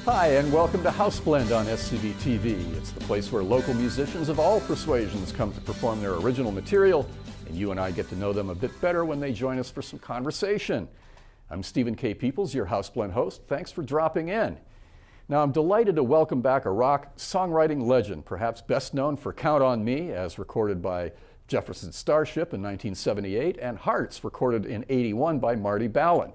Hi, and welcome to House Blend on SCVTV. It's the place where local musicians of all persuasions come to perform their original material, and you and I get to know them a bit better when they join us for some conversation. I'm Stephen K. Peoples, your House Blend host. Thanks for dropping in. Now, I'm delighted to welcome back a rock songwriting legend, perhaps best known for Count on Me, as recorded by Jefferson Starship in 1978, and Hearts, recorded in '81 by Marty Balin.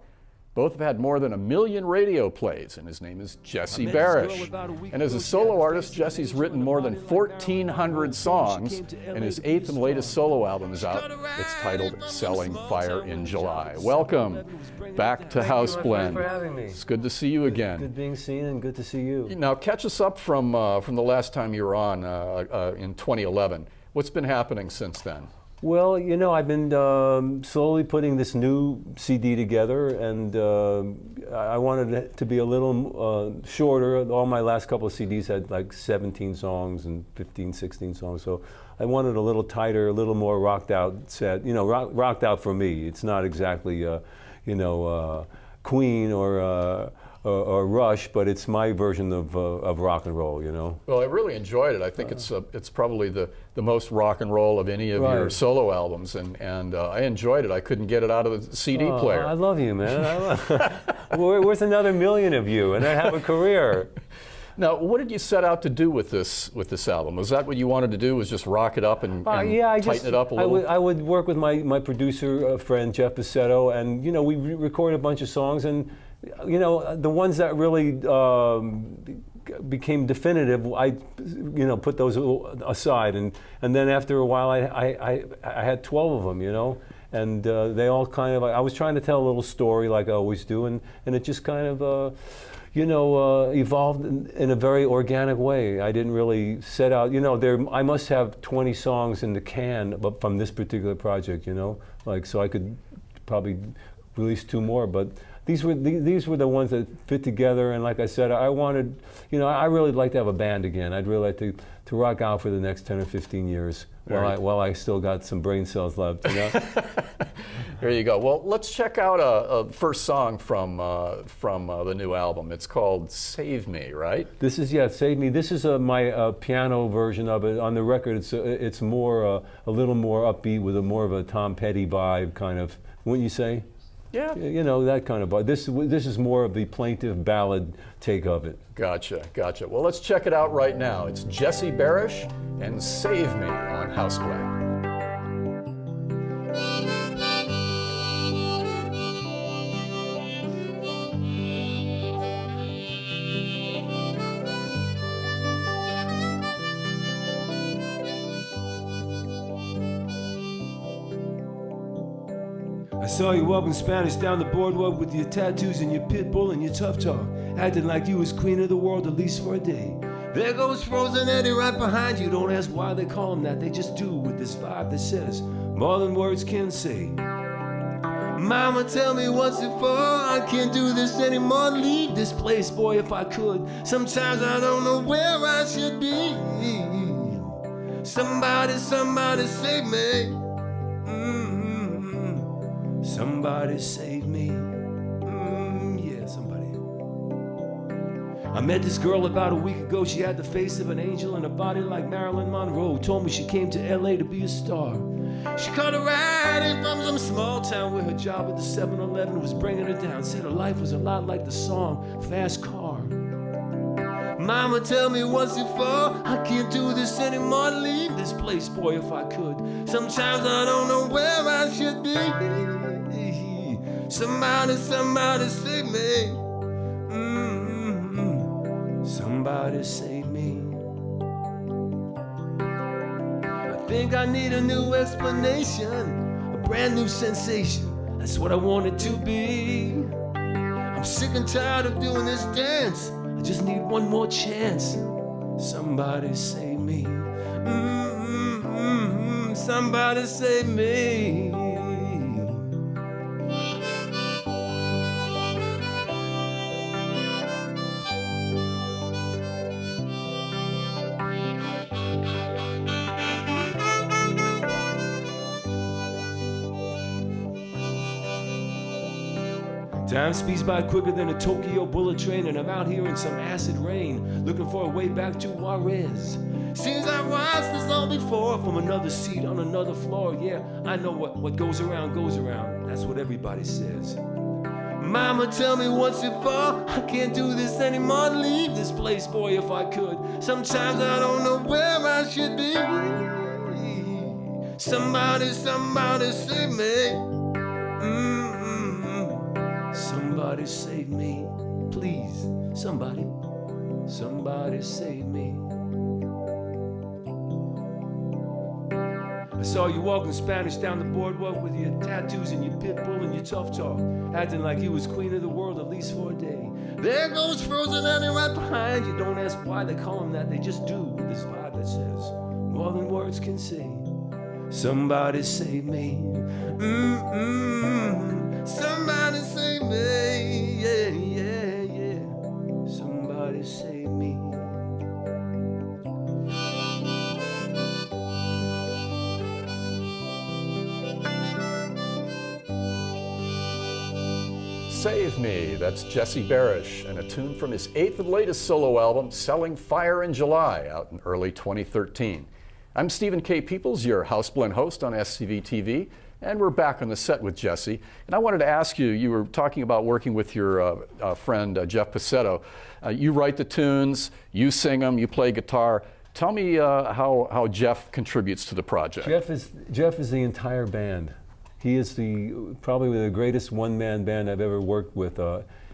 Both have had more than 1 million radio plays, and his name is Jesse Barish. And as a solo artist, Jesse's written more than 1,400 songs, and his 8th and latest solo album is out. It's titled Selling Fire in July. Welcome back to House Blend. Thanks for having me. It's good to see you again. Good being seen and good to see you. Now, catch us up from the last time you were on in 2011. What's been happening since then? Well, you know, I've been slowly putting this new CD together, and I wanted it to be a little shorter. All my last couple of CDs had like 17 songs and 15, 16 songs, so I wanted a little tighter, a little more rocked out set. You know, rocked out for me. It's not exactly, you know, Queen or Rush, but it's my version of rock and roll, you know. Well, I really enjoyed it. I think it's probably the most rock and roll of any of your solo albums, and I enjoyed it. I couldn't get it out of the CD player. I love you, man. Where's another million of you, and I have a career. Now, what did you set out to do with this album? Was that what you wanted to do? Was just rock it up and tighten it up a little? I would work with my producer friend Jeff Bassetto, and you know, we recorded a bunch of songs, and you know, the ones that really became definitive, I put those aside, and then after a while, I had 12 of them, you know, and they all kind of, I was trying to tell a little story like I always do, and it just kind of evolved in a very organic way. I didn't really set out, you know, I must have 20 songs in the can from this particular project, you know, like, so I could probably release 2 more, but these were the ones that fit together, and like I said, I wanted, you know, I really like to have a band again. I'd really like to rock out for the next 10 or 15 years while I still got some brain cells left, you know? There you go. Well, let's check out a first song from the new album. It's called Save Me, right? This is, yeah, Save Me. This is my piano version of it. On the record, it's more, a little more upbeat with more of a Tom Petty vibe, kind of, wouldn't you say? Yeah. You know, that kind of vibe. This is more of the plaintive ballad take of it. Gotcha. Well, let's check it out right now. It's Jesse Barish and Save Me on House Blend. I saw you up in Spanish down the boardwalk with your tattoos and your pit bull and your tough talk, acting like you was queen of the world, at least for a day. There goes Frozen Eddie right behind you. Don't ask why they call him that, they just do, with this vibe that says more than words can say. Mama, tell me what's it for? I can't do this anymore. Leave this place, boy, if I could. Sometimes I don't know where I should be. Somebody save me. Somebody save me. Yeah, somebody. I met this girl about a week ago. She had the face of an angel and a body like Marilyn Monroe. Told me she came to LA to be a star. She caught a ride in from some small town where her job at the 7-Eleven was bringing her down. Said her life was a lot like the song Fast Car. Mama, tell me what's it for? I can't do this anymore. Leave this place, boy, if I could. Sometimes I don't know where I should be. Somebody save me. Somebody save me. I think I need a new explanation, a brand new sensation. That's what I want it to be. I'm sick and tired of doing this dance. I just need one more chance. Somebody save me. Somebody save me. Time speeds by quicker than a Tokyo bullet train, and I'm out here in some acid rain, looking for a way back to Juarez. Seems I watched this all before, from another seat on another floor. Yeah, I know what goes around goes around. That's what everybody says. Mama, tell me what's it for? I can't do this anymore. Leave this place, boy, if I could. Sometimes I don't know where I should be. Somebody save me. Somebody save me, please. Somebody save me. I saw you walking Spanish down the boardwalk with your tattoos and your pit bull and your tough talk, acting like you was queen of the world at least for a day. There goes Frozen Annie right behind you. Don't ask why they call him that, they just do, with this vibe that says more than words can say. Somebody save me. Somebody save me. Yeah, yeah, yeah. Somebody save me. Save Me, that's Jesse Barish, and a tune from his 8th and latest solo album, Selling Fire in July, out in early 2013. I'm Stephen K. Peoples, your Houseblend host on SCVTV, and we're back on the set with Jesse. And I wanted to ask you, you were talking about working with your friend Jeff Pacetto. You write the tunes, you sing them, you play guitar. Tell me how Jeff contributes to the project. Jeff is the entire band. He is probably the greatest one-man band I've ever worked with.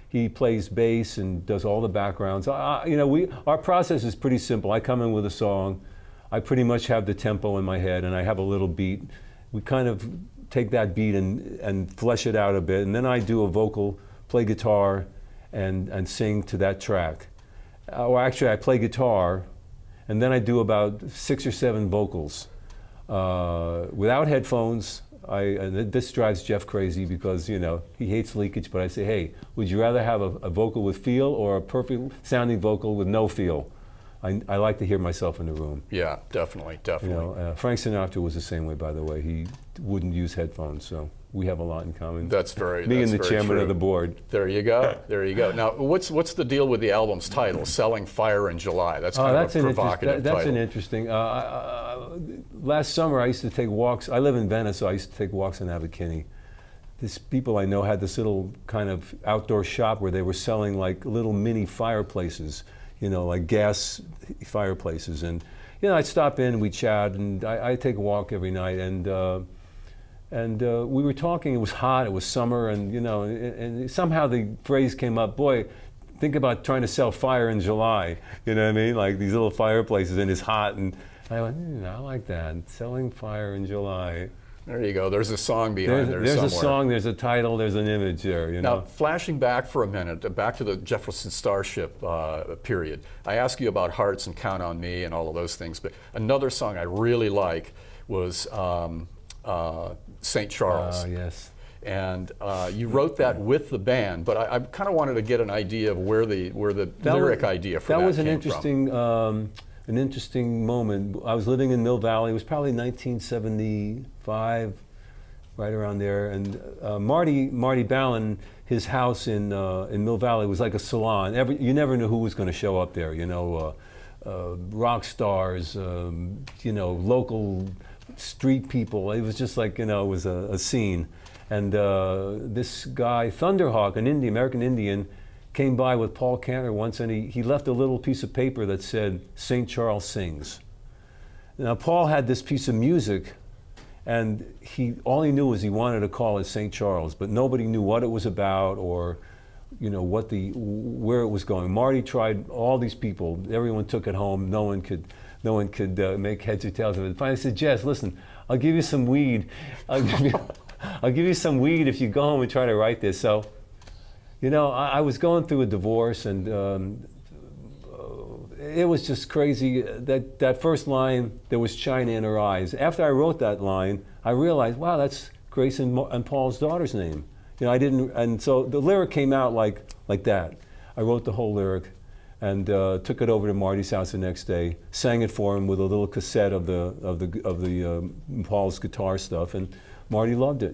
He plays bass and does all the backgrounds. Our process is pretty simple. I come in with a song. I pretty much have the tempo in my head, and I have a little beat. We kind of take that beat and flesh it out a bit, and then I do a vocal, play guitar, and sing to that track. Or actually, I play guitar, and then I do about 6 or 7 vocals without headphones. This drives Jeff crazy because, he hates leakage, but I say, hey, would you rather have a vocal with feel or a perfect sounding vocal with no feel? I like to hear myself in the room. Yeah, definitely. Frank Sinatra was the same way, by the way. He wouldn't use headphones, so we have a lot in common. That's very Me that's and the very chairman true. of the board. There you go. There you go. Now, what's the deal with the album's title, Selling Fire in July? That's kind of a provocative title. That's an interesting. Last summer, I used to take walks. I live in Venice, so I used to take walks in Abercrombie. These people I know had this little kind of outdoor shop where they were selling like little mini fireplaces, like gas fireplaces. And I'd stop in, we'd chat, and I'd take a walk every night. And we were talking. It was hot. It was summer, and somehow the phrase came up. Boy, think about trying to sell fire in July. You know what I mean? Like these little fireplaces, and it's hot. And I went, I like that. Selling fire in July. There you go. There's a song behind there There's somewhere. a song, there's a title, there's an image there, Now, flashing back for a minute, back to the Jefferson Starship period. I asked you about Hearts and Count on Me and all of those things, but another song I really like was St. Charles. Yes. And you wrote that with the band, but I kind of wanted to get an idea of where the lyric idea for that was came an interesting moment. I was living in Mill Valley. It was probably 1975, right around there. And Marty Ballin, his house in Mill Valley was like a salon. You never knew who was going to show up there. Rock stars, local street people. It was just like it was a scene. And this guy Thunderhawk, an American Indian, came by with Paul Cantor once, and he left a little piece of paper that said, St. Charles Sings. Now, Paul had this piece of music, and all he knew was he wanted to call it St. Charles, but nobody knew what it was about or, where it was going. Marty tried all these people. Everyone took it home. No one could make heads or tails of it. Finally, I said, Jess, listen, I'll give you some weed. I'll give you some weed if you go home and try to write this. So, I was going through a divorce, and it was just crazy. That first line, there was China in her eyes. After I wrote that line, I realized, wow, that's Grace and Paul's daughter's name. And so the lyric came out like that. I wrote the whole lyric and took it over to Marty's house the next day, sang it for him with a little cassette of the Paul's guitar stuff, and Marty loved it.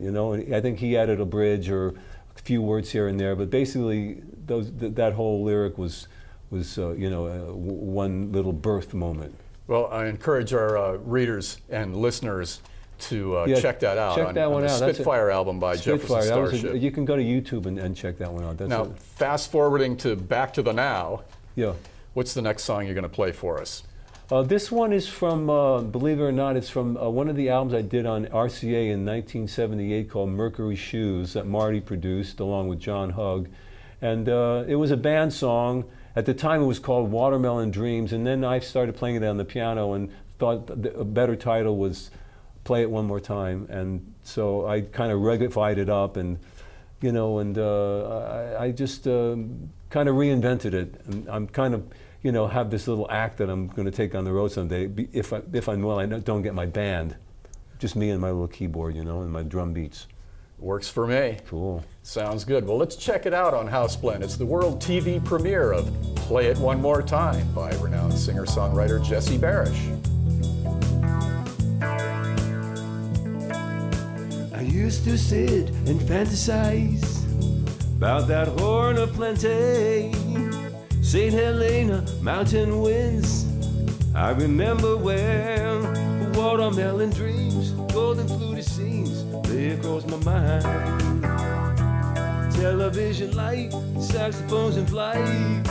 I think he added a bridge or few words here and there, but basically that whole lyric was one little birth moment. Well, I encourage our readers and listeners to check that out. Check that one on out. the Spitfire album by Jefferson Starship. You can go to YouTube and check that one out. Now, fast forwarding to back to the now. Yeah. What's the next song you're going to play for us? This one is from, believe it or not, it's from one of the albums I did on RCA in 1978 called Mercury Shoes that Marty produced along with John Hugg. And it was a band song. At the time it was called Watermelon Dreams, and then I started playing it on the piano and thought a better title was Play It One More Time. And so I kind of regified it up and, I just kind of reinvented it. And I'm kind of, have this little act that I'm going to take on the road someday. If I'm well, I don't get my band. Just me and my little keyboard, and my drum beats. Works for me. Cool. Sounds good. Well, let's check it out on Houseblend. It's the world TV premiere of Play It One More Time by renowned singer-songwriter Jesse Barish. I used to sit and fantasize about that horn of plenty, St. Helena mountain winds. I remember where watermelon dreams, golden fluted scenes lay across my mind. Television light, saxophones in flight,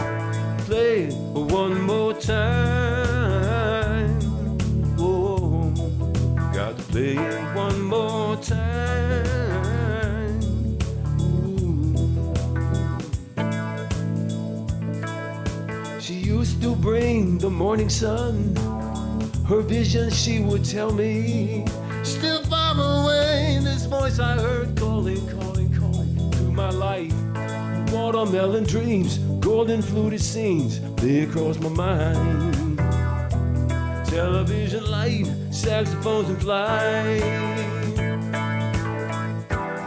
play it one more time. Oh, got to play it one more time. Ooh. She used to bring the morning sun, her vision she would tell me. Still far away, this voice I heard calling, calling, calling through my life. Watermelon dreams, golden fluted scenes lay across my mind. Television light, saxophones in flight.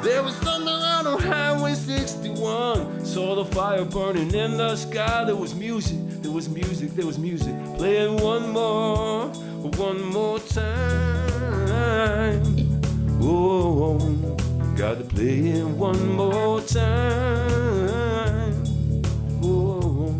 There was thunder out on Highway 61. Saw the fire burning in the sky. There was music, there was music, there was music. Play it one more time. Oh, got to play it one more time. Oh.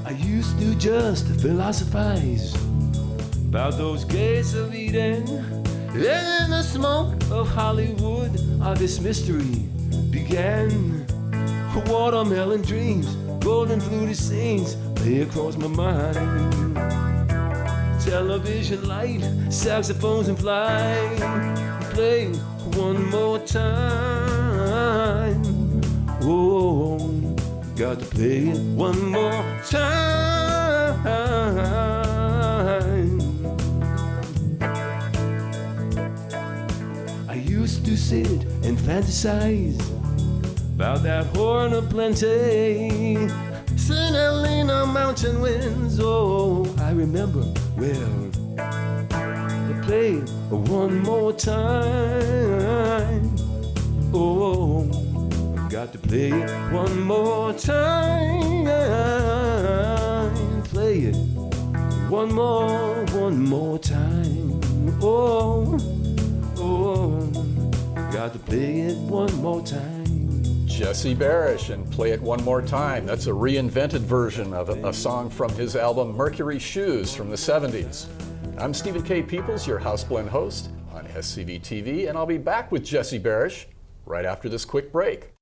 I used to just philosophize about those gates of Eden. And in the smoke of Hollywood, this mystery began. Watermelon dreams, golden fluted scenes lay across my mind. Television light, saxophones in flight, play one more time. Oh, got to play it one more time. I used to sit and fantasize about that horn of plenty, St. Helena mountain winds. Oh, I remember well. To play one more time. Oh, got to play it one more time. Play it one more time. Oh, got to play it one more time. Jesse Barish and Play It One More Time. That's a reinvented version of a song from his album Mercury Shoes from the 70s. I'm Stephen K. Peoples, your Houseblend host on SCVTV, and I'll be back with Jesse Barish right after this quick break.